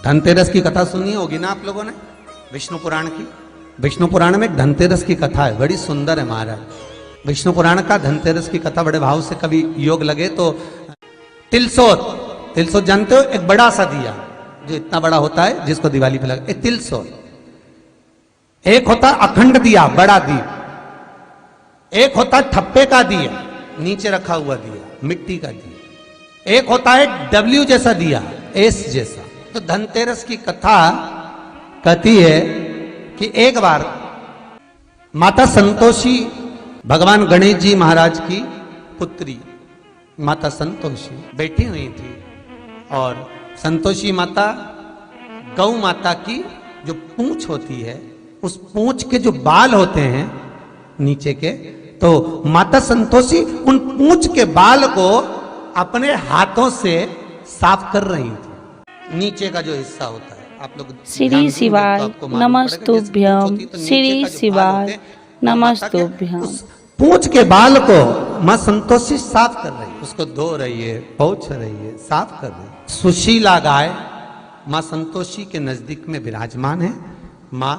धनतेरस की कथा सुनी होगी ना आप लोगों ने, विष्णु पुराण की। विष्णु पुराण में एक धनतेरस की कथा है, बड़ी सुंदर है महाराज। विष्णु पुराण का धनतेरस की कथा बड़े भाव से कभी योग लगे तो तिलसोत, तिलसोत जानते हो, एक बड़ा सा दिया जो इतना बड़ा होता है जिसको दिवाली पे लगा, तिलसोत। एक होता अखंड दिया, बड़ा दीप। एक होता ठप्पे का दिया, नीचे रखा हुआ दिया, मिट्टी का दिया। एक होता है डब्ल्यू जैसा दिया, एस जैसा। तो धनतेरस की कथा कहती है कि एक बार माता संतोषी भगवान गणेश जी महाराज की पुत्री माता संतोषी बैठी हुई थी, और संतोषी माता गौ माता की जो पूंछ होती है, उस पूंछ के जो बाल होते हैं नीचे के, तो माता संतोषी उन पूंछ के बाल को अपने हाथों से साफ कर रही थी। नीचे का जो हिस्सा होता है, आप लोग श्री शिवाय नमस्तुभ्यं, श्री शिवाय नमस्तुभ्यं। पूंछ के बाल को माँ संतोषी साफ कर रही है, उसको धो रही है, पोंछ रही है, साफ कर रही है। सुशीला गाय माँ संतोषी के नजदीक में विराजमान है। माँ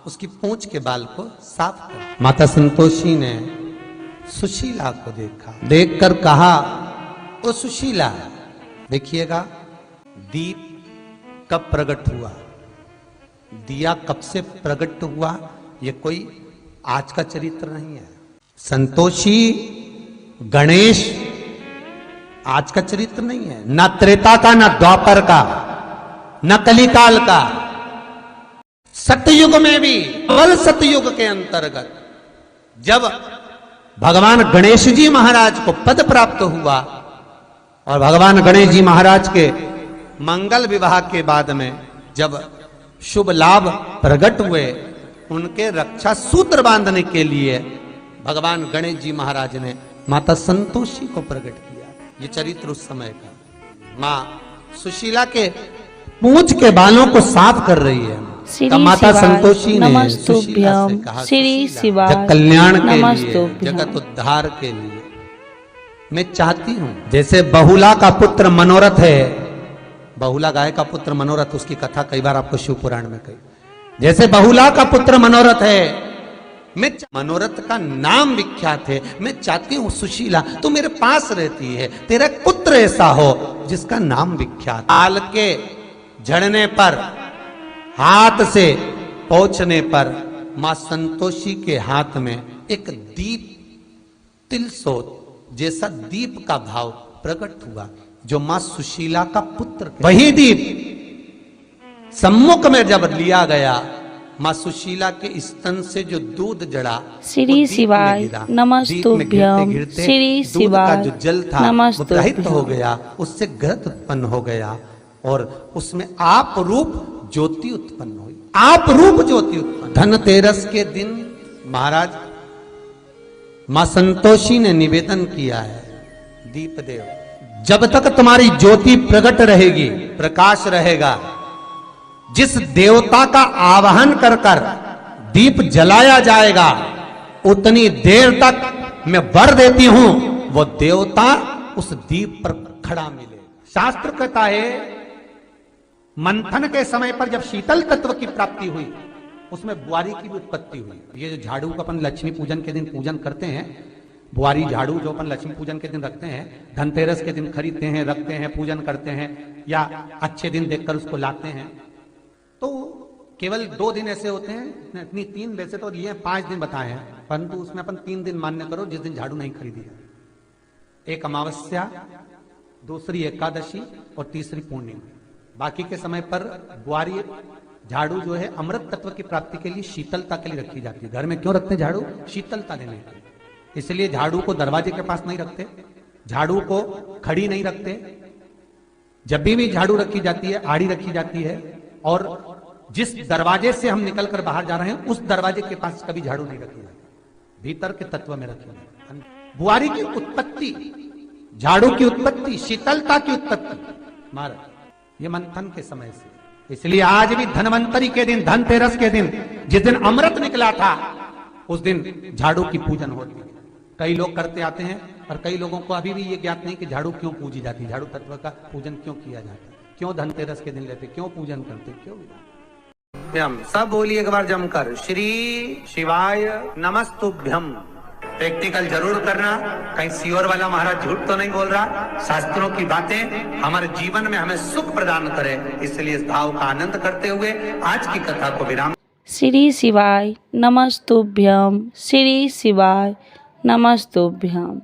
उसकी पूंछ के बाल को साफ कर। माता संतोषी ने सुशीला को देखा, देखकर कहा, ओ सुशीला, देखिएगा दीप कब प्रकट हुआ, दिया कब से प्रकट हुआ, ये कोई आज का चरित्र नहीं है। संतोषी गणेश आज का चरित्र नहीं है, ना त्रेता का, ना द्वापर का, न कलिकाल का। सतयुग में भी, केवल सतयुग के अंतर्गत जब भगवान गणेश जी महाराज को पद प्राप्त हुआ, और भगवान गणेश जी महाराज के मंगल विवाह के बाद में जब शुभ लाभ प्रकट हुए, उनके रक्षा सूत्र बांधने के लिए भगवान गणेश जी महाराज ने माता संतोषी को प्रकट किया। ये चरित्र उस समय का। माँ सुशीला के पूंछ के बालों को साफ कर रही है। माता संतोषी ने सुशीला से कहा, जग कल्याण के लिए, जगत उद्धार के लिए मैं चाहती हूं, जैसे बहुला का पुत्र मनोरथ है, बहुला गाय का पुत्र मनोरथ, उसकी कथा कई बार आपको शिव पुराण में कही। जैसे बहुला का पुत्र मनोरथ है, मैं मनोरथ का नाम विख्यात है, मैं चाहती हूं सुशीला तू मेरे पास रहती है, तेरा पुत्र ऐसा हो जिसका नाम विख्यात। बाल के झड़ने पर, हाथ से पोंछने पर मां संतोषी के हाथ में एक दीप, तिलसोत जैसा दीप का भाव प्रकट हुआ, जो मां सुशीला का पुत्र। वही दीप सम्मुख में जब लिया गया, मां सुशीला के स्तन से जो दूध जड़ा, श्री शिवाय नमस्तुभ्यं, श्री शिवाय का जो जल था वो प्रहित हो गया, उससे घृत उत्पन्न हो गया, और उसमें आप रूप ज्योति उत्पन्न हुई। आप रूप ज्योति उत्पन्न। धनतेरस के दिन महाराज मां संतोषी ने निवेदन किया है, दीप देव, जब तक तुम्हारी ज्योति प्रकट रहेगी, प्रकाश रहेगा, जिस देवता का आवाहन कर कर दीप जलाया जाएगा, उतनी देर तक मैं वर देती हूं वो देवता उस दीप पर खड़ा मिले। शास्त्र कहता है, मंथन के समय पर जब शीतल तत्व की प्राप्ति हुई, उसमें बुआरी की भी उत्पत्ति हुई। ये जो झाड़ू का अपन लक्ष्मी पूजन के दिन पूजन करते हैं, बुआरी झाड़ू जो अपन लक्ष्मी पूजन के दिन रखते हैं, धनतेरस के दिन खरीदते हैं, रखते हैं, पूजन करते हैं, या अच्छे दिन देखकर उसको लाते हैं, तो केवल 2 दिन ऐसे होते हैं, इतनी 3 वैसे तो लिए 5 दिन बताए हैं, परंतु उसमें अपन 3 दिन मान्य करो जिस दिन झाड़ू नहीं खरीदी है। एक अमावस्या, दूसरी एकादशी और तीसरी पूर्णिमा। बाकी के समय पर बुआरी झाड़ू जो है अमृत तत्व की प्राप्ति के लिए, शीतलता के लिए रखी जाती है। घर में क्यों रखते हैं झाड़ू? शीतलता देने के लिए। इसलिए झाड़ू को दरवाजे के पास नहीं रखते, झाड़ू को खड़ी नहीं रखते। जब भी झाड़ू रखी जाती है, आड़ी रखी जाती है, और जिस दरवाजे से हम निकलकर बाहर जा रहे हैं उस दरवाजे के पास कभी झाड़ू नहीं रखी जाती, भीतर के तत्व में रखी जाती। बुआरी की उत्पत्ति, झाड़ू की उत्पत्ति, शीतलता की उत्पत्ति महाराज ये मंथन के समय से। इसलिए आज भी धनवंतरी के दिन, धनतेरस के दिन, जिस दिन अमृत निकला था, उस दिन झाड़ू की पूजन होती है। कई लोग करते आते हैं, और कई लोगों को अभी भी ये ज्ञात नहीं कि झाड़ू क्यों पूजी जाती है, झाड़ू तत्व का पूजन क्यों किया जाता है। क्यों धनतेरस के दिन लेते, क्यों पूजन करते, क्यों? सब बोलिए एक बार जमकर, श्री शिवाय नमस्तुभ्यम। प्रैक्टिकल जरूर करना, कहीं सियोर वाला महाराज झूठ तो नहीं बोल रहा। शास्त्रों की बातें हमारे जीवन में हमें सुख प्रदान करे, इसलिए इस भाव का आनंद करते हुए आज की कथा को विराम। श्री शिवाय नमस्तुभ्यम। श्री शिवाय नमस्तुभ्यम।